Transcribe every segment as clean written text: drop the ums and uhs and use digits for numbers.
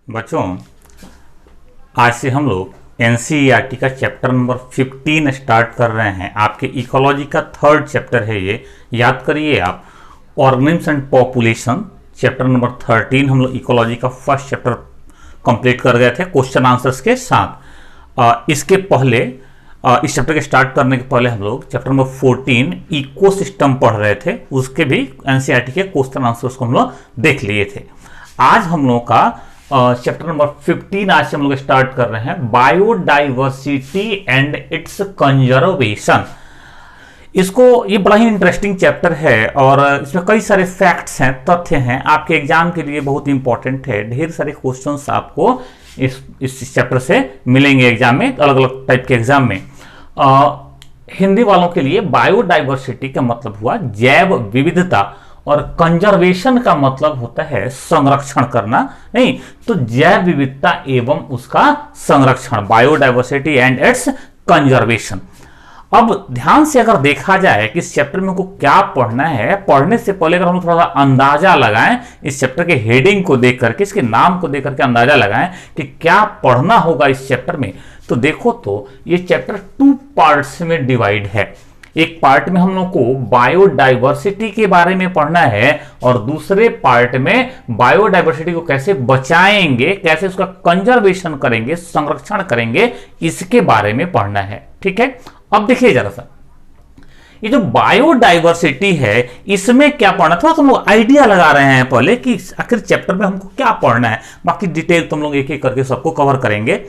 बच्चों, आज से हम लोग एनसीईआरटी का चैप्टर नंबर 15 स्टार्ट कर रहे हैं। आपके इकोलॉजी का थर्ड चैप्टर है ये, याद करिए आप। Organisms and population chapter number 13 हम लोग इकोलॉजी का फर्स्ट चैप्टर कंप्लीट कर गए थे क्वेश्चन आंसर्स के साथ। इसके पहले इस चैप्टर के स्टार्ट करने के पहले हम लोग चैप्टर नंबर 14 इकोसिस्टम पढ़ रहे थे, उसके भी एनसीईआरटी के क्वेश्चन आंसर्स को हम लोग देख लिए थे। आज हम लोग का चैप्टर नंबर 15 आज से हम लोग स्टार्ट कर रहे हैं, बायोडाइवर्सिटी एंड इट्स कंजर्वेशन। ये बड़ा ही इंटरेस्टिंग चैप्टर है और इसमें कई सारे फैक्ट्स हैं, तथ्य हैं, आपके एग्जाम के लिए बहुत इंपॉर्टेंट है। ढेर सारे क्वेश्चंस आपको इस चैप्टर से मिलेंगे एग्जाम में, अलग अलग टाइप के एग्जाम में। हिंदी वालों के लिए बायोडाइवर्सिटी का मतलब हुआ जैव विविधता और कंजर्वेशन का मतलब होता है संरक्षण करना, नहीं तो जैव विविधता एवं उसका संरक्षण, बायोडाइवर्सिटी एंड इट्स कंजर्वेशन। अब ध्यान से अगर देखा जाए कि इस चैप्टर में को क्या पढ़ना है, पढ़ने से पहले अगर हम थोड़ा सा अंदाजा लगाएं, इस चैप्टर के हेडिंग को देख करके, इसके नाम को देख करके अंदाजा लगाएं कि क्या पढ़ना होगा इस चैप्टर में, तो देखो तो ये चैप्टर 2 पार्ट्स में डिवाइड है। एक पार्ट में हम लोग को बायोडाइवर्सिटी के बारे में पढ़ना है और दूसरे पार्ट में बायोडाइवर्सिटी को कैसे बचाएंगे, कैसे उसका कंजर्वेशन करेंगे, संरक्षण करेंगे, इसके बारे में पढ़ना है। ठीक है, अब देखिए जरा सा, ये जो बायोडाइवर्सिटी है इसमें क्या पढ़ना, थोड़ा तुम लोग आइडिया लगा रहे हैं पहले कि आखिर चैप्टर में हमको क्या पढ़ना है। बाकी डिटेल तुम लोग एक एक करके सबको कवर करेंगे।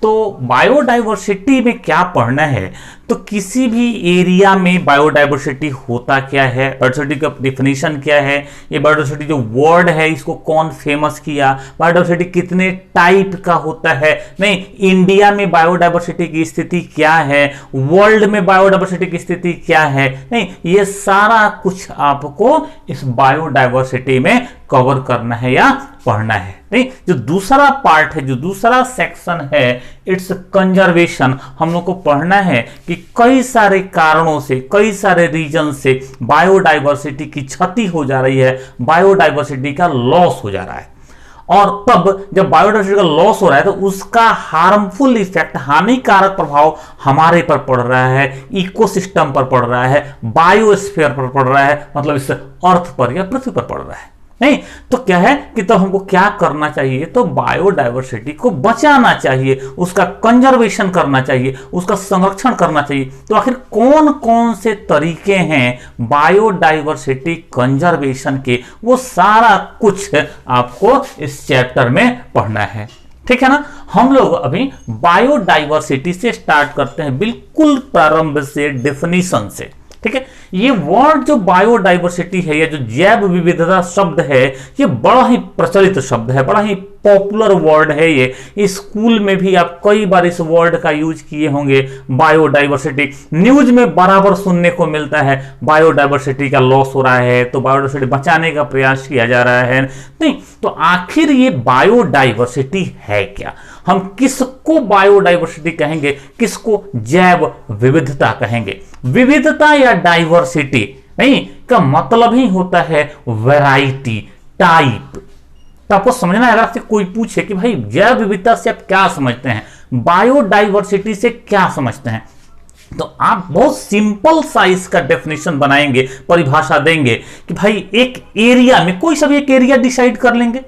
तो बायोडाइवर्सिटी में क्या पढ़ना है, तो किसी भी एरिया में बायोडाइवर्सिटी होता क्या है, बायोडाइवर्सिटी का डिफिनीशन क्या है, ये बायोडाइवर्सिटी जो वर्ड है इसको कौन फेमस किया, बायोडाइवर्सिटी कितने टाइप का होता है, नहीं इंडिया में बायोडाइवर्सिटी की स्थिति क्या है, वर्ल्ड में बायोडाइवर्सिटी की स्थिति क्या है, नहीं ये सारा कुछ आपको इस बायोडाइवर्सिटी में कवर करना है या पढ़ना है। नहीं, जो दूसरा पार्ट है, जो दूसरा सेक्शन है, इट्स कंजर्वेशन, हम लोग को पढ़ना है कि कई सारे कारणों से, कई सारे रीजन से बायोडाइवर्सिटी की क्षति हो जा रही है, बायोडाइवर्सिटी का लॉस हो जा रहा है। और तब जब बायोडाइवर्सिटी का लॉस हो रहा है तो उसका हार्मफुल इफेक्ट, हानिकारक प्रभाव हमारे पर पड़ रहा है, इकोसिस्टम पर पड़ रहा है, बायोस्फीयर पर पड़ रहा है, मतलब इस अर्थ पर या पृथ्वी पर पड़ रहा है। नहीं तो क्या है कि तो हमको क्या करना चाहिए, तो बायोडाइवर्सिटी को बचाना चाहिए, उसका कंजर्वेशन करना चाहिए, उसका संरक्षण करना चाहिए। तो आखिर कौन कौन से तरीके हैं बायोडाइवर्सिटी कंजर्वेशन के, वो सारा कुछ आपको इस चैप्टर में पढ़ना है। ठीक है ना, हम लोग अभी बायोडाइवर्सिटी से स्टार्ट करते हैं, बिल्कुल प्रारंभ से, डेफिनेशन से। ठीक है, ये वर्ड जो बायोडाइवर्सिटी है या जो जैव विविधता शब्द है, ये बड़ा ही प्रचलित शब्द है, बड़ा ही पॉपुलर वर्ड है। ये स्कूल में भी आप कई बार इस वर्ड का यूज किए होंगे, बायोडाइवर्सिटी। न्यूज में बराबर सुनने को मिलता है बायोडाइवर्सिटी का लॉस हो रहा है, तो बायोडाइवर्सिटी बचाने का प्रयास किया जा रहा है। नहीं तो आखिर ये बायोडाइवर्सिटी है क्या, हम किसको बायोडाइवर्सिटी कहेंगे, किसको जैव विविधता कहेंगे। विविधता या डाइवर्सिटी नहीं का मतलब ही होता है वैरायटी, टाइप। तो आपको समझना है, अगर आपसे कोई पूछे कि भाई जैव विविधता से आप क्या समझते हैं, बायोडाइवर्सिटी से क्या समझते हैं, तो आप बहुत सिंपल सा इसका डेफिनेशन बनाएंगे, परिभाषा देंगे कि भाई एक एरिया में, कोई सा भी एक एरिया डिसाइड कर लेंगे,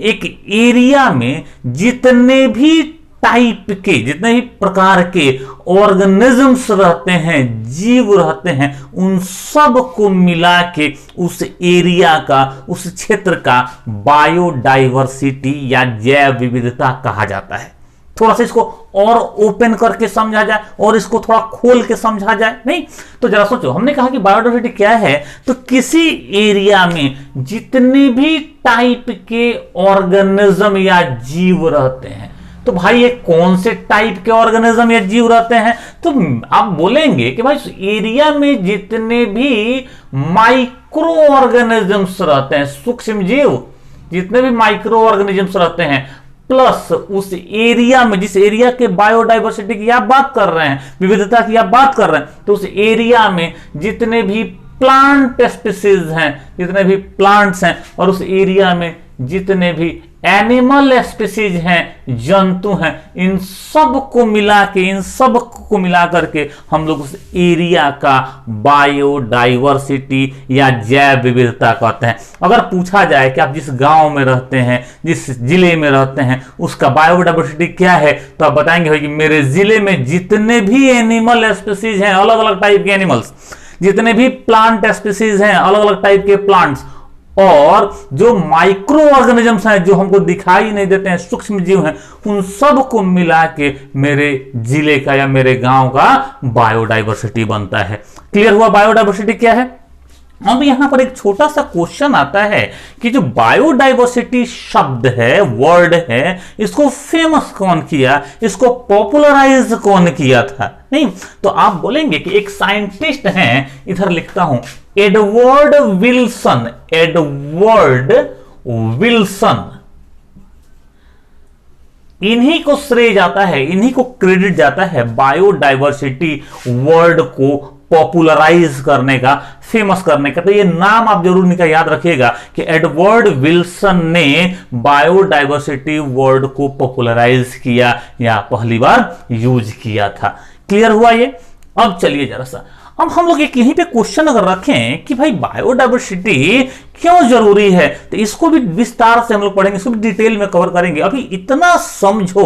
एक एरिया में जितने भी टाइप के, जितने भी प्रकार के ऑर्गेनिजम्स रहते हैं, जीव रहते हैं, उन सब को मिला के उस एरिया का, उस क्षेत्र का बायोडाइवर्सिटी या जैव विविधता कहा जाता है। थोड़ा सा इसको और ओपन करके समझा जाए और इसको थोड़ा खोल के समझा जाए। नहीं तो जरा सोचो, हमने कहा कि बायोडाइवर्सिटी क्या है, तो किसी एरिया में जितने भी टाइप के ऑर्गेनिज्म या जीव रहते हैं, तो भाई ये कौन से टाइप के ऑर्गेनिज्म या जीव रहते हैं, तो आप बोलेंगे कि भाई एरिया में जितने भी माइक्रो ऑर्गेनिजम्स रहते हैं, सूक्ष्म जीव, जितने भी माइक्रो ऑर्गेनिजम्स रहते हैं, प्लस उस एरिया में, जिस एरिया के बायोडाइवर्सिटी की आप बात कर रहे हैं, विविधता की आप बात कर रहे हैं, तो उस एरिया में जितने भी प्लांट स्पीसीज हैं, जितने भी प्लांट्स हैं, और उस एरिया में जितने भी एनिमल स्पीसीज हैं, जंतु हैं, इन सब को मिला करके हम लोग उस एरिया का बायोडाइवर्सिटी या जैव विविधता कहते हैं। अगर पूछा जाए कि आप जिस गांव में रहते हैं, जिस जिले में रहते हैं, उसका बायोडाइवर्सिटी क्या है, तो आप बताएंगे भाई कि मेरे जिले में जितने भी एनिमल स्पीसीज हैं, अलग अलग टाइप के एनिमल्स, जितने भी प्लांट स्पीसीज हैं, अलग अलग टाइप के प्लांट्स, और जो माइक्रो ऑर्गेनिजम्स हैं जो हमको दिखाई नहीं देते हैं, सूक्ष्म जीव हैं, उन सब को मिला के मेरे जिले का या मेरे गांव का बायोडाइवर्सिटी बनता है। क्लियर हुआ बायोडाइवर्सिटी क्या है? अब यहां पर एक छोटा सा क्वेश्चन आता है कि जो बायोडाइवर्सिटी शब्द है, वर्ड है, इसको फेमस कौन किया, इसको पॉपुलराइज कौन किया था? नहीं तो आप बोलेंगे कि एक साइंटिस्ट हैं, इधर लिखता हूं, एडवर्ड विल्सन। इन्हीं को श्रेय जाता है, इन्हीं को क्रेडिट जाता है बायोडाइवर्सिटी वर्ड को पॉपुलराइज करने का, फेमस करने का। तो ये नाम आप जरूर इनका याद रखिएगा कि एडवर्ड विल्सन ने बायोडाइवर्सिटी वर्ड को पॉपुलराइज किया या पहली बार यूज किया था। क्लियर हुआ ये? अब चलिए जरा सा, अब हम लोग एक यहीं पे क्वेश्चन अगर रखें कि भाई बायोडाइवर्सिटी क्यों जरूरी है, तो इसको भी विस्तार से हम लोग पढ़ेंगे, इसको भी डिटेल में कवर करेंगे। अभी इतना समझो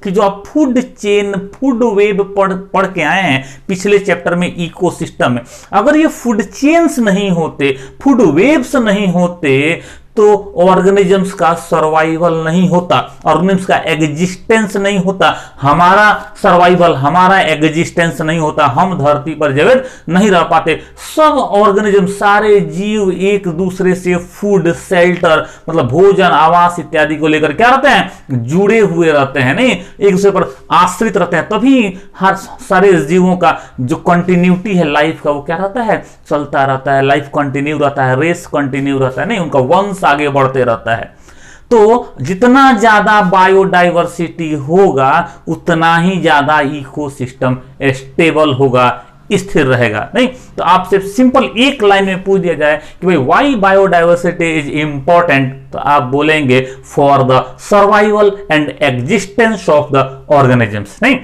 कि जो आप फूड चेन, फूड वेब पढ़ के आए हैं पिछले चैप्टर में, इकोसिस्टम में, अगर ये फूड चेन्स नहीं होते, फूड वेब्स नहीं होते, तो ऑर्गेनिजम्स का सर्वाइवल नहीं होता, ऑर्गेनिजम्स का एग्जिस्टेंस नहीं होता, हमारा सर्वाइवल, हमारा एग्जिस्टेंस नहीं होता, हम धरती पर जीवित नहीं रह पाते। सब ऑर्गेनिज्म, सारे जीव एक दूसरे से फूड, शेल्टर, मतलब भोजन, आवास इत्यादि को लेकर क्या रहते हैं, जुड़े हुए रहते हैं, नहीं एक दूसरे पर आश्रित रहते हैं। तभी हर सारे जीवों का जो कंटिन्यूटी है लाइफ का, वो क्या रहता है, चलता रहता है, लाइफ कंटिन्यू रहता है, रेस कंटिन्यू रहता है, नहीं उनका वंश आगे बढ़ते रहता है। तो जितना ज्यादा बायोडाइवर्सिटी होगा उतना ही ज्यादा इकोसिस्टम स्टेबल होगा, स्थिर रहेगा। नहीं तो आपसे सिंपल एक लाइन में पूछ दिया जाए कि भाई व्हाई बायोडाइवर्सिटी इज इंपॉर्टेंट, तो आप बोलेंगे for the survival and existence of the organisms. नहीं,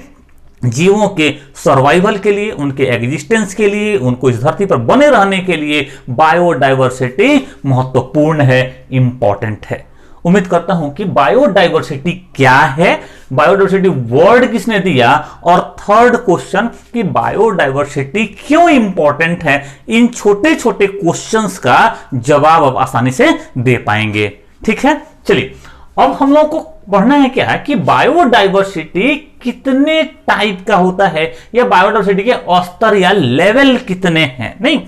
जीवों के सर्वाइवल के लिए, उनके एग्जिस्टेंस के लिए, उनको इस धरती पर बने रहने के लिए बायोडाइवर्सिटी महत्वपूर्ण है, इंपॉर्टेंट है। उम्मीद करता हूं कि बायोडाइवर्सिटी क्या है, बायोडाइवर्सिटी वर्ड किसने दिया, और थर्ड क्वेश्चन कि बायोडाइवर्सिटी क्यों इंपॉर्टेंट है, इन छोटे छोटे क्वेश्चंस का जवाब आप आसानी से दे पाएंगे। ठीक है, चलिए अब हम लोग को पढ़ना है क्या है कि बायोडाइवर्सिटी कितने टाइप का होता है, या बायोडाइवर्सिटी के स्तर या लेवल कितने हैं। नहीं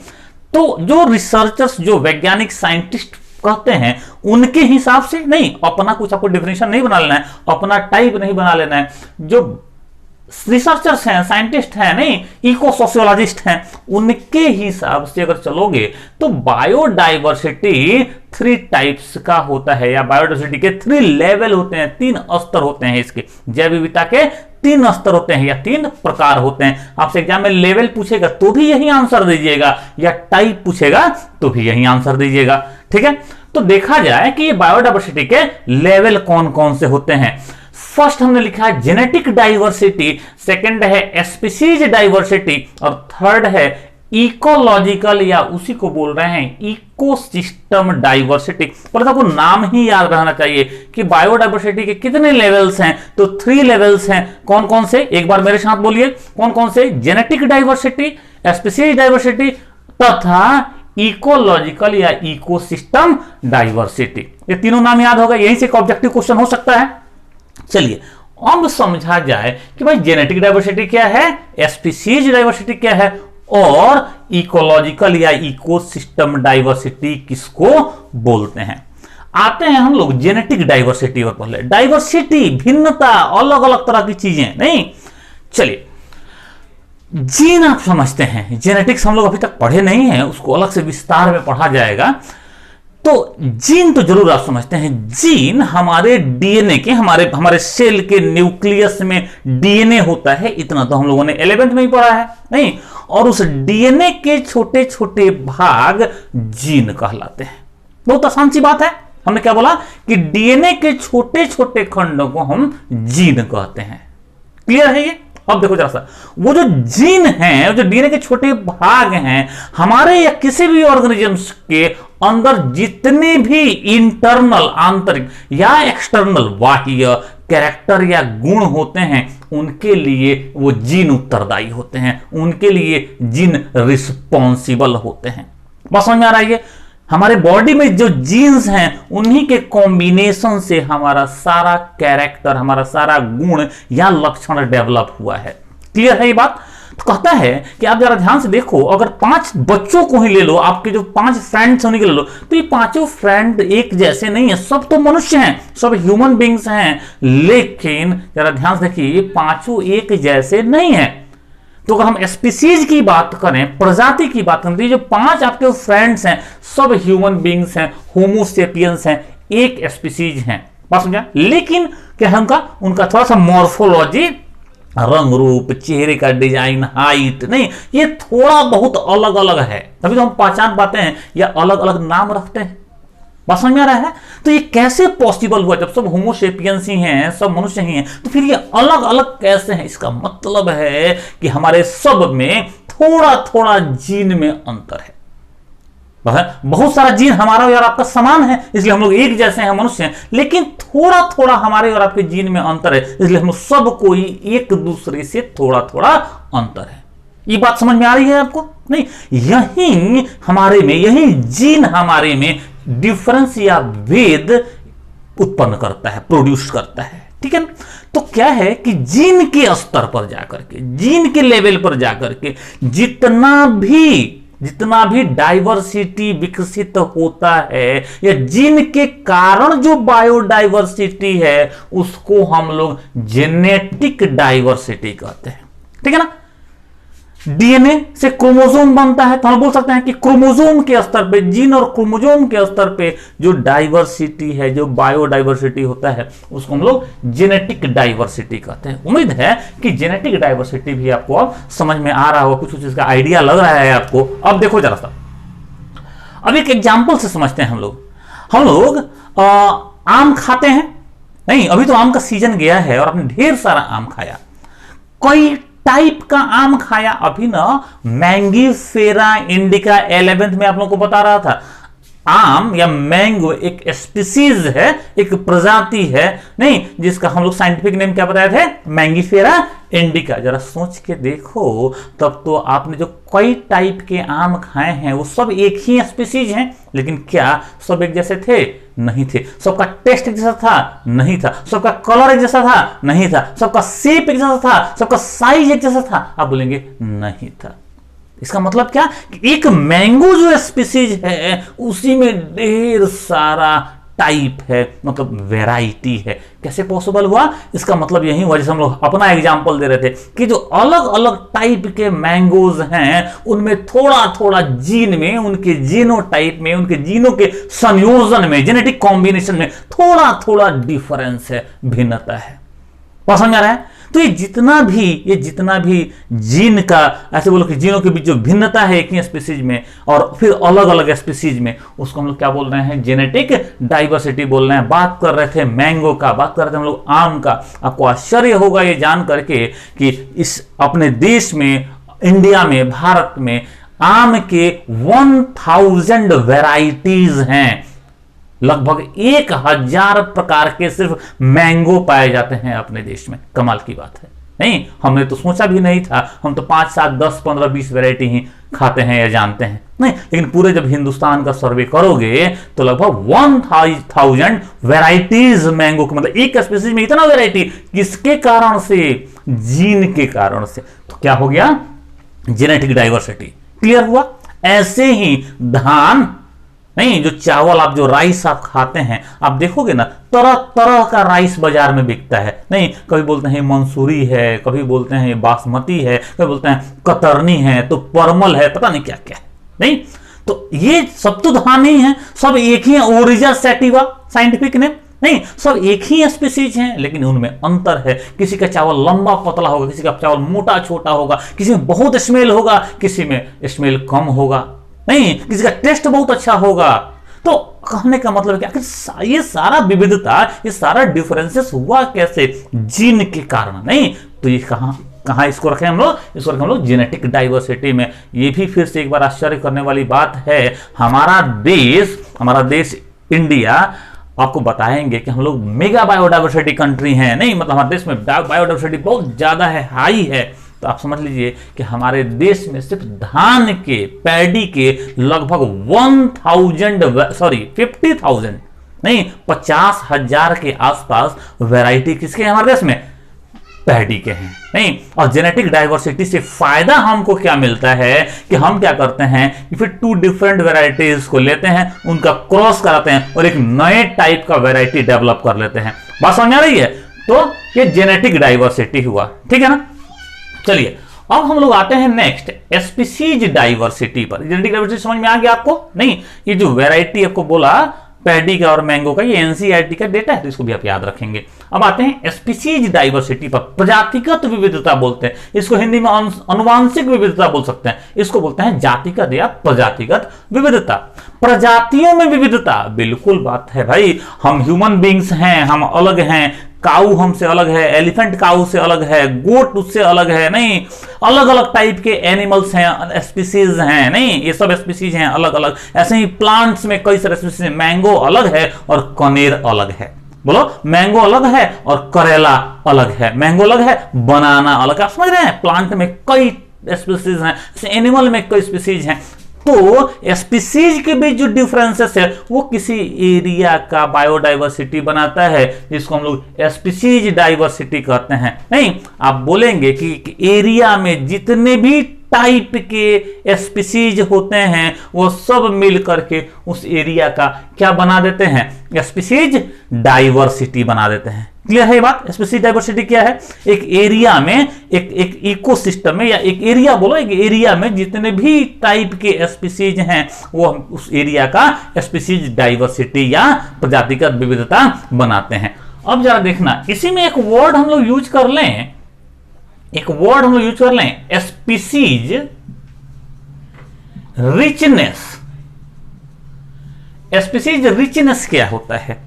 तो जो रिसर्चर्स, जो वैज्ञानिक साइंटिस्ट कहते हैं, उनके हिसाब से, नहीं अपना कुछ आपको डिफिनेशन नहीं बना लेना है, अपना टाइप नहीं बना लेना है। जो रिसर्चर्स हैं, साइंटिस्ट हैं, नहीं इको सोशियोलॉजिस्ट हैं, उनके हिसाब से अगर चलोगे तो बायोडाइवर्सिटी 3 टाइप्स का होता है, या बायोडाइवर्सिटी के 3 लेवल होते हैं, 3 स्तर होते हैं। इसके जैव विविधता के 3 स्तर होते हैं या 3 प्रकार होते हैं। आपसे एग्जाम में लेवल पूछेगा तो भी यही आंसर दीजिएगा, या टाइप पूछेगा तो भी यही आंसर दीजिएगा। ठीक है, तो देखा जाए कि ये बायोडाइवर्सिटी के लेवल कौन कौन से होते हैं। फर्स्ट हमने लिखा है जेनेटिक डाइवर्सिटी, सेकंड है स्पीसीज डाइवर्सिटी, और थर्ड है इकोलॉजिकल, या उसी को बोल रहे हैं इकोसिस्टम डाइवर्सिटी। पर आपको नाम ही याद रहना चाहिए कि बायोडाइवर्सिटी के कितने लेवल्स हैं, तो 3 लेवल्स हैं। कौन कौन से, एक बार मेरे साथ बोलिए, कौन कौन से? जेनेटिक डाइवर्सिटी, स्पीसीज डाइवर्सिटी तथा इकोलॉजिकल या इकोसिस्टम डाइवर्सिटी। ये तीनों नाम याद होगा, यहीं से एक ऑब्जेक्टिव क्वेश्चन हो सकता है। चलिए अब समझा जाए कि भाई जेनेटिक डाइवर्सिटी क्या है, स्पीसीज डाइवर्सिटी क्या है, और इकोलॉजिकल या इकोसिस्टम डाइवर्सिटी किसको बोलते हैं। आते हैं हम लोग जेनेटिक डाइवर्सिटी और पहले। डाइवर्सिटी भिन्नता, अलग अलग तरह की चीजें। नहीं चलिए, जीन आप समझते हैं, जेनेटिक्स हम लोग अभी तक पढ़े नहीं हैं, उसको अलग से विस्तार में पढ़ा जाएगा। तो जीन तो जरूर आप समझते हैं। जीन हमारे डीएनए के, हमारे सेल के न्यूक्लियस में डीएनए होता है, इतना तो हम लोगों ने 11th में ही पढ़ा है। नहीं, और उस डीएनए के छोटे छोटे भाग जीन कहलाते हैं। बहुत आसान सी बात है। हमने क्या बोला कि डीएनए के छोटे छोटे खंडों को हम जीन कहते हैं। क्लियर है ये? अब देखो जरा सा, वो जो जीन है, जो डीएनए के छोटे भाग हैं, हमारे या किसी भी ऑर्गेनिजम्स के अंदर जितने भी इंटरनल आंतरिक या एक्सटर्नल बाह्य कैरेक्टर या गुण होते हैं, उनके लिए वो जीन उत्तरदायी होते हैं, उनके लिए जीन रिस्पॉन्सिबल होते हैं। बात समझ में आ रहा है? हमारे बॉडी में जो जीन्स हैं उन्हीं के कॉम्बिनेशन से हमारा सारा कैरेक्टर, हमारा सारा गुण या लक्षण डेवलप हुआ है। क्लियर है ये बात? तो कहता है कि आप जरा ध्यान से देखो, अगर 5 बच्चों को ही ले लो, आपके जो 5 फ्रेंड्स होने के ले लो, तो ये 5 फ्रेंड एक जैसे नहीं है, सब तो मनुष्य हैं, सब ह्यूमन बींग्स हैं, लेकिन जरा ध्यान से देखिए ये 5 एक जैसे नहीं है। तो अगर हम स्पीसीज की बात करें, प्रजाति की बात करें, तो जो 5 आपके फ्रेंड्स हैं सब ह्यूमन बींग्स हैं, होमो सेपियंस हैं, एक स्पीसीज हैं। बात समझा? लेकिन क्या है उनका थोड़ा सा मॉर्फोलॉजी, रंग रूप, चेहरे का डिजाइन, हाइट, नहीं, ये थोड़ा बहुत अलग अलग है, तभी तो हम पहचान पाते हैं या अलग अलग नाम रखते हैं। बात समझ में आ रहा है? तो ये कैसे पॉसिबल हुआ? जब सब होमोसेपियंस ही हैं, सब मनुष्य ही हैं, तो फिर ये अलग अलग कैसे हैं? इसका मतलब है कि हमारे सब में थोड़ा थोड़ा जीन में अंतर है। बहुत सारा जीन हमारा और आपका समान है, इसलिए हम लोग एक जैसे हैं, मनुष्य हैं, लेकिन थोड़ा थोड़ा हमारे और आपके जीन में अंतर है, इसलिए हम सब कोई एक दूसरे से थोड़ा थोड़ा अंतर है। ये बात समझ में आ रही है आपको? नहीं, यही हमारे में, यही जीन हमारे में डिफरेंस या भेद उत्पन्न करता है, प्रोड्यूस करता है। ठीक है ना? तो क्या है कि जीन के स्तर पर जाकर के, जीन के लेवल पर जाकर के जितना भी डाइवर्सिटी विकसित होता है, या जीन के कारण जो बायोडाइवर्सिटी है, उसको हम लोग जेनेटिक डाइवर्सिटी कहते हैं। ठीक है ना? डीएनए से क्रोमोसोम बनता है, तो हम बोल सकते हैं कि क्रोमोसोम के स्तर पे, जीन और क्रोमोसोम के स्तर पे जो डाइवर्सिटी है, जो बायोडाइवर्सिटी होता है, उसको हम लोग जेनेटिक डाइवर्सिटी कहते हैं। उम्मीद है कि जेनेटिक डाइवर्सिटी भी आपको अब समझ में आ रहा होगा, कुछ चीज का आइडिया लग रहा है आपको। अब देखो जरा सा, अब एक एग्जाम्पल से समझते हैं। हम लोग आम खाते हैं, नहीं, अभी तो आम का सीजन गया है और आपने ढेर सारा आम खाया, कई टाइप का आम खाया। अभी ना मैंगीफेरा इंडिका 11th में आप लोगों को बता रहा था, आम या मैंगो एक स्पीसीज है, एक प्रजाति है, नहीं, जिसका हम लोग साइंटिफिक नेम क्या बताए थे? Mangifera indica. जरा सोच के देखो, तब तो आपने जो कई टाइप के आम खाए हैं वो सब एक ही स्पीसीज हैं, लेकिन क्या सब एक जैसे थे? नहीं थे। सबका टेस्ट एक जैसा था? नहीं था। सबका कलर एक जैसा था? नहीं था। सबका शेप एक जैसा था? सबका साइज एक जैसा था? आप बोलेंगे नहीं था। इसका मतलब क्या कि एक मैंगो जो स्पीसीज है उसी में ढेर सारा टाइप है, मतलब वैरायटी है। कैसे पॉसिबल हुआ? इसका मतलब यही हुआ, जैसे हम लोग अपना एग्जांपल दे रहे थे कि जो अलग अलग टाइप के मैंगोज हैं उनमें थोड़ा थोड़ा जीन में, उनके जीनोटाइप में, उनके जीनों के संयोजन में, जेनेटिक कॉम्बिनेशन में थोड़ा थोड़ा डिफरेंस है, भिन्नता है। समझ आ रहा है? तो ये जितना भी जीन का, ऐसे बोलो कि जीनों के बीच जो भिन्नता है एक ही स्पीसीज में और फिर अलग अलग स्पीसीज में, उसको हम लोग क्या बोल रहे हैं? जेनेटिक डाइवर्सिटी बोल रहे हैं। बात कर रहे थे मैंगो का, बात कर रहे थे हम लोग आम का। आपको आश्चर्य होगा ये जान करके कि इस अपने देश में, इंडिया में, भारत में आम के 1000 वेराइटीज हैं। लगभग 1000 प्रकार के सिर्फ मैंगो पाए जाते हैं अपने देश में। कमाल की बात है, नहीं? हमने तो सोचा भी नहीं था। हम तो 5, 7, 10, 15, 20 वैरायटी ही खाते हैं या जानते हैं, नहीं। लेकिन पूरे जब हिंदुस्तान का सर्वे करोगे तो लगभग 1000 वेराइटीज मैंगो के, मतलब एक स्पीसीज में इतना वेराइटी, किसके कारण से? जीन के कारण से। तो क्या हो गया? Genetic diversity. क्लियर हुआ? ऐसे ही धान, नहीं, जो चावल, आप जो राइस आप खाते हैं, आप देखोगे ना तरह तरह का राइस बाजार में बिकता है, नहीं? कभी बोलते हैं मंसूरी है, कभी बोलते हैं बासमती है, कभी बोलते हैं कतरनी है, तो परमल है, पता नहीं क्या क्या है, नहीं? तो ये सब तो धान ही है, सब एक ही है। ओरिजा सैटिवा साइंटिफिक नेम, नहीं, सब एक ही स्पीसीज हैं, लेकिन उनमें अंतर है। किसी का चावल लंबा पतला होगा, किसी का चावल मोटा छोटा होगा, किसी में बहुत स्मेल होगा, किसी में स्मेल कम होगा, नहीं, किसी का टेस्ट बहुत अच्छा होगा। तो कहने का मतलब है कि आखिर ये सारा विविधता, ये सारा डिफरेंसेस हुआ कैसे? जीन के कारण। नहीं तो ये कहाँ इसको रखें हम लोग? इसको रखें हम लोग जेनेटिक डाइवर्सिटी में। ये भी फिर से एक बार आश्चर्य करने वाली बात है। हमारा देश इंडिया, आपको बताएंगे कि हम लोग मेगा बायोडाइवर्सिटी कंट्री हैं। नहीं मतलब हमारे देश में बायोडाइवर्सिटी बहुत ज्यादा है, हाई है। तो आप समझ लीजिए कि हमारे देश में सिर्फ धान के, पैडी के लगभग 50,000 नहीं 50,000 के आसपास वैरायटी किसके हैं हमारे देश में? पैडी के हैं। नहीं और जेनेटिक डाइवर्सिटी से फायदा हमको क्या मिलता है कि हम क्या करते हैं कि फिर 2 डिफरेंट वैरायटीज को लेते हैं, उनका क्रॉस कराते हैं और एक नए टाइप का वैरायटी डेवलप कर लेते हैं। बात समझ आ रही है? तो ये जेनेटिक डाइवर्सिटी हुआ, ठीक है ना। चलिए अब हम लोग आते हैं नेक्स्ट स्पीसीज डाइवर्सिटी पर। जेनेटिक डाइवर्सिटी समझ में आ गया आपको? नहीं ये जो वैरायटी आपको बोला पैडी का और मैंगो का, ये एनसीईआरटी का डेटा है, तो इसको भी आप याद रखेंगे। अब आते हैं स्पीसीज डाइवर्सिटी पर। प्रजातिगत विविधता बोलते हैं इसको, हिंदी में अनुवांशिक विविधता बोल सकते हैं, इसको बोलते हैं जातिगत या प्रजातिगत विविधता। प्रजातियों में विविधता, बिल्कुल बात है भाई। हम ह्यूमन बींग्स हैं, हम अलग हैं। काऊ हमसे अलग है, एलिफेंट काऊ से अलग है, गोट उससे अलग है। नहीं अलग अलग टाइप के एनिमल्स हैं, स्पीसीज हैं। नहीं ये सब स्पीसीज हैं अलग अलग। ऐसे ही प्लांट्स में कई सारे स्पीसीज हैं। मैंगो अलग है और कनेर अलग है। बोलो मैंगो अलग है और करेला अलग है। मैंगो अलग है, बनाना अलग है। आप समझ रहे हैं? प्लांट में कई स्पीसीज हैं, एनिमल में कई स्पीसीज हैं। तो स्पीसीज के बीच जो डिफरेंसेस है वो किसी एरिया का बायोडाइवर्सिटी बनाता है, जिसको हम लोग स्पीसीज डाइवर्सिटी कहते हैं। नहीं आप बोलेंगे कि एरिया में जितने भी टाइप के स्पीसीज होते हैं वो सब मिल करके उस एरिया का क्या बना देते हैं? स्पीसीज डाइवर्सिटी बना देते हैं। क्लियर है ये बात? स्पीसीज डाइवर्सिटी क्या है? एक एरिया में, एक इकोसिस्टम में, या एक एरिया बोलो, एक एरिया में जितने भी टाइप के स्पीसीज हैं वो उस एरिया का स्पीसीज डाइवर्सिटी या प्रजातिगत विविधता बनाते हैं। अब जरा देखना, इसी में एक वर्ड हम लोग यूज कर लें, स्पीसीज रिचनेस। स्पीसीज रिचनेस क्या होता है?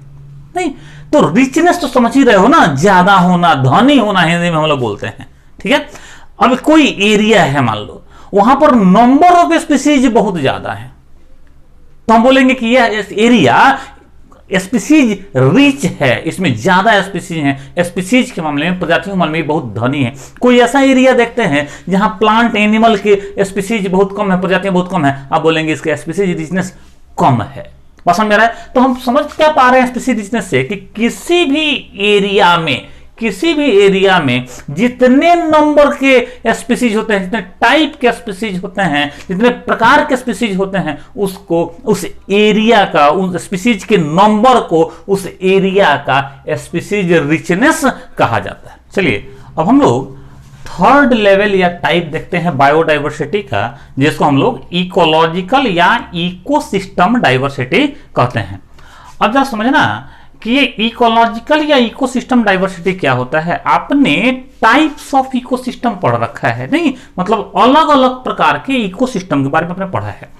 नहीं तो रिचनेस तो समझ ही रहे हो ना, ज्यादा होना, धनी होना, हिंदी में हम लोग बोलते हैं। ठीक है। अब कोई एरिया है, मान लो वहां पर नंबर ऑफ स्पीसीज बहुत ज्यादा है, तो हम बोलेंगे कि यह एरिया स्पीसीज रिच है, इसमें ज्यादा स्पीसीज हैं। स्पीसीज के मामले में, प्रजातियों के मामले में बहुत धनी है। कोई ऐसा एरिया देखते हैं जहां प्लांट एनिमल के स्पीसीज बहुत कम है, प्रजातियां बहुत कम है, आप बोलेंगे इसके स्पीसीज रिचनेस कम है। बस समझ में आ रहा है? तो हम समझ क्या पा रहे हैं स्पीसीज रिचनेस से कि किसी भी एरिया में जितने नंबर के स्पीसीज होते हैं, जितने टाइप के स्पीसीज होते हैं, जितने प्रकार के स्पीसीज होते हैं, उसको उस एरिया का, उस स्पीसीज के नंबर को उस एरिया का स्पीसीज रिचनेस कहा जाता है। चलिए अब हम लोग थर्ड लेवल या टाइप देखते हैं बायोडाइवर्सिटी का, जिसको हम लोग इकोलॉजिकल या इकोसिस्टम डाइवर्सिटी कहते हैं। अब जरा समझना कि ये इकोलॉजिकल या इकोसिस्टम डाइवर्सिटी क्या होता है। आपने टाइप्स ऑफ इकोसिस्टम पढ़ रखा है, नहीं मतलब अलग अलग प्रकार के इकोसिस्टम के बारे में आपने पढ़ा है।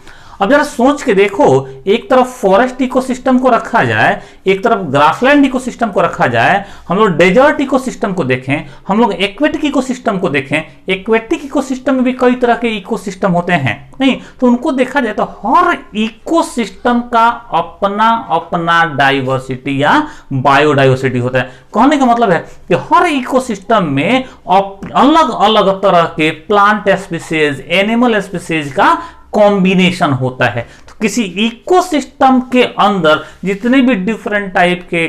अब जरा सोच के देखो, एक तरफ फॉरेस्ट इकोसिस्टम को रखा जाए, एक तरफ ग्रासलैंड इकोसिस्टम को रखा जाए, हम लोग डेजर्ट इकोसिस्टम को देखें, हम लोग एक्वेटिक इकोसिस्टम को देखें। एक्वेटिक इकोसिस्टम में भी कई तरह के इकोसिस्टम होते हैं, नहीं तो उनको देखा जाए तो हर इकोसिस्टम का अपना अपना डाइवर्सिटी या बायोडाइवर्सिटी होता है। कहने का मतलब है कि हर इकोसिस्टम में अलग अलग तरह के प्लांट स्पीसीज, एनिमल स्पीसीज का कॉम्बिनेशन होता है। तो किसी इकोसिस्टम के अंदर जितने भी डिफरेंट टाइप के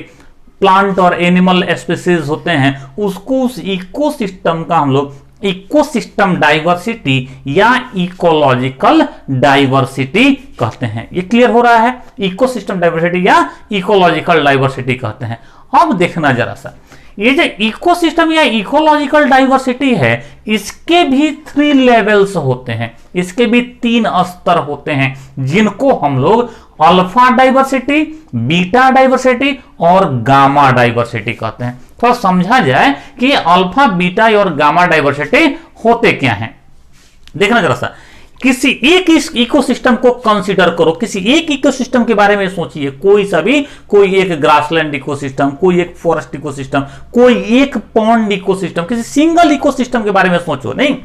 प्लांट और एनिमल स्पीसीज होते हैं, उसको उस इकोसिस्टम का हम लोग इकोसिस्टम डाइवर्सिटी या इकोलॉजिकल डाइवर्सिटी कहते हैं। ये क्लियर हो रहा है? इकोसिस्टम डाइवर्सिटी या इकोलॉजिकल डाइवर्सिटी कहते हैं। अब देखना जरा सा, ये जो इकोसिस्टम या इकोलॉजिकल डाइवर्सिटी है, इसके भी 3 लेवल्स होते हैं, इसके भी 3 स्तर होते हैं, जिनको हम लोग अल्फा डाइवर्सिटी, बीटा डाइवर्सिटी और गामा डाइवर्सिटी कहते हैं। थोड़ा समझा जाए कि अल्फा, बीटा और गामा डाइवर्सिटी होते क्या हैं। देखना जरा सा, किसी एक इस इकोसिस्टम को कंसीडर करो, किसी एक इकोसिस्टम के बारे में सोचिए, कोई सा भी, कोई एक ग्रासलैंड इकोसिस्टम, कोई एक फॉरेस्ट इकोसिस्टम, कोई एक पॉन्ड इकोसिस्टम, किसी सिंगल इकोसिस्टम के बारे में सोचो, नहीं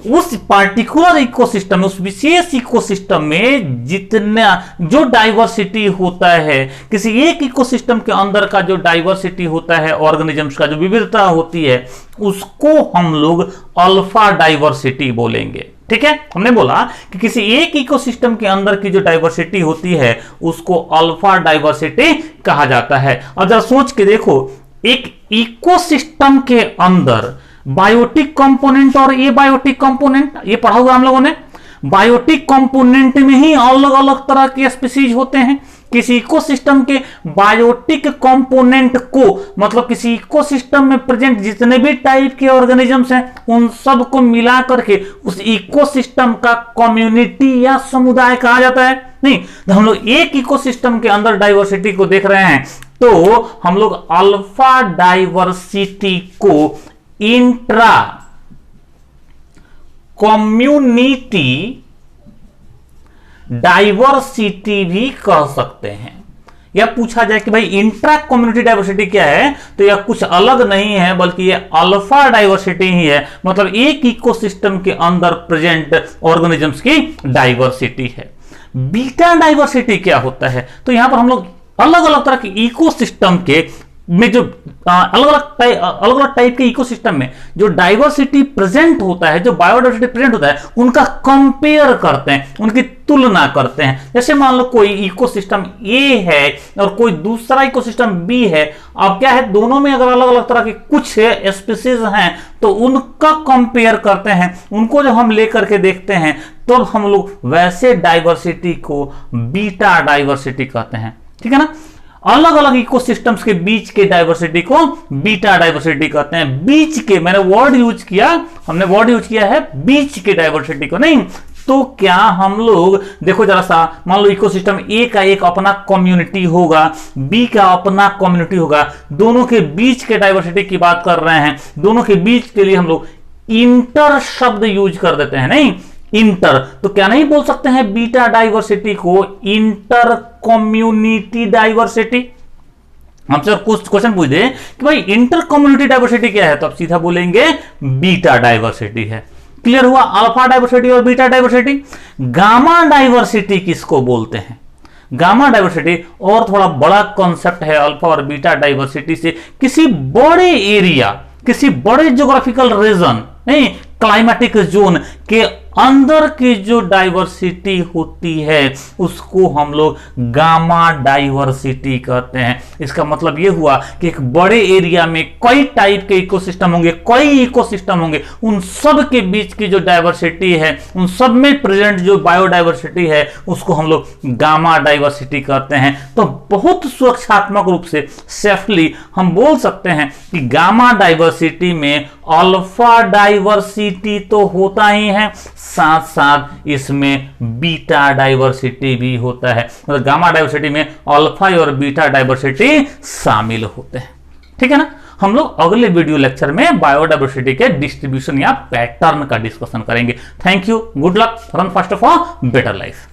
उस पार्टिकुलर इकोसिस्टम में, उस विशेष इकोसिस्टम में जितना जो डाइवर्सिटी होता है, किसी एक इकोसिस्टम के अंदर का जो डाइवर्सिटी होता है, ऑर्गेनिजम्स का जो विविधता होती है, उसको हम लोग अल्फा डाइवर्सिटी बोलेंगे। ठीक है, हमने बोला कि किसी एक इकोसिस्टम के अंदर की जो डाइवर्सिटी होती है उसको अल्फा डाइवर्सिटी कहा जाता है। अब जरा सोच के देखो, एक इकोसिस्टम के अंदर बायोटिक कंपोनेंट और एबायोटिक कंपोनेंट, ये पढ़ा हुआ हम लोगों ने। बायोटिक कंपोनेंट में ही अलग अलग तरह के स्पीसीज होते हैं। किसी इकोसिस्टम के बायोटिक कंपोनेंट को, मतलब किसी इकोसिस्टम में प्रेजेंट जितने भी टाइप के ऑर्गेनिजम्स हैं उन सब को मिला करके उस इकोसिस्टम का कम्युनिटी या समुदाय कहा जाता है। नहीं तो हम लोग एक इकोसिस्टम के अंदर डाइवर्सिटी को देख रहे हैं तो हम लोग अल्फा डाइवर्सिटी को इंट्रा कम्युनिटी डाइवर्सिटी भी कह सकते हैं। या पूछा जाए कि भाई इंट्रा कम्युनिटी डाइवर्सिटी क्या है, तो यह कुछ अलग नहीं है बल्कि यह अल्फा डाइवर्सिटी ही है, मतलब एक इकोसिस्टम के अंदर प्रेजेंट ऑर्गेनिजम्स की डाइवर्सिटी है। बीटा डाइवर्सिटी क्या होता है, तो यहां पर हम लोग अलग अलग तरह के इकोसिस्टम के में जो अलग अलग टाइप के इकोसिस्टम में जो डाइवर्सिटी प्रेजेंट होता है, जो बायोडाइवर्सिटी प्रेजेंट होता है, उनका कंपेयर करते हैं, उनकी तुलना करते हैं। जैसे मान लो कोई इकोसिस्टम ए है और कोई दूसरा इकोसिस्टम बी है। अब क्या है, दोनों में अगर अलग अलग तरह के कुछ स्पीसीज हैं तो उनका कंपेयर करते हैं, उनको जब हम लेकर के देखते हैं तब तो हम लोग वैसे डाइवर्सिटी को बीटा डाइवर्सिटी कहते हैं। ठीक है ना, अलग अलग इकोसिस्टम्स के बीच के डाइवर्सिटी को बीटा डाइवर्सिटी कहते हैं। बीच के, मैंने वर्ड यूज किया, हमने वर्ड यूज किया है बीच के डाइवर्सिटी को। नहीं तो क्या हम लोग देखो जरा सा, मान लो इकोसिस्टम ए का एक अपना कम्युनिटी होगा, बी का अपना कम्युनिटी होगा, दोनों के बीच के डाइवर्सिटी की बात कर रहे हैं। दोनों के बीच के लिए हम लोग इंटर शब्द यूज कर देते हैं। नहीं इंटर, तो क्या नहीं बोल सकते हैं बीटा डाइवर्सिटी को इंटर कम्युनिटी डाइवर्सिटी? हमसे कुछ क्वेश्चन पूछ दे कि भाई इंटर कम्युनिटी डाइवर्सिटी क्या है, तो आप सीधा बोलेंगे बीटा डाइवर्सिटी है। क्लियर हुआ, अल्फा डाइवर्सिटी और बीटा डाइवर्सिटी। गामा डाइवर्सिटी किसको बोलते हैं? गामा डाइवर्सिटी और थोड़ा बड़ा कॉन्सेप्ट है अल्फा और बीटा डाइवर्सिटी से। किसी बड़े एरिया, किसी बड़े ज्योग्राफिकल रीजन, नहीं क्लाइमेटिक जोन के अंदर की जो डाइवर्सिटी होती है उसको हम लोग गामा डाइवर्सिटी कहते हैं। इसका मतलब यह हुआ कि एक बड़े एरिया में कई टाइप के इकोसिस्टम होंगे, कई इकोसिस्टम होंगे, उन सब के बीच की जो डाइवर्सिटी है, उन सब में प्रेजेंट जो बायोडाइवर्सिटी है उसको हम लोग गामा डाइवर्सिटी कहते हैं। तो बहुत सुरक्षात्मक रूप से सेफली हम बोल सकते हैं कि गामा डाइवर्सिटी में अल्फा डाइवर्सिटी तो होता ही है, साथ साथ इसमें बीटा डाइवर्सिटी भी होता है। मतलब गामा डाइवर्सिटी में अल्फा और बीटा डाइवर्सिटी शामिल होते हैं। ठीक है ना, हम लोग अगले वीडियो लेक्चर में बायोडाइवर्सिटी के डिस्ट्रीब्यूशन या पैटर्न का डिस्कशन करेंगे। Thank you, good luck, run fast for better life.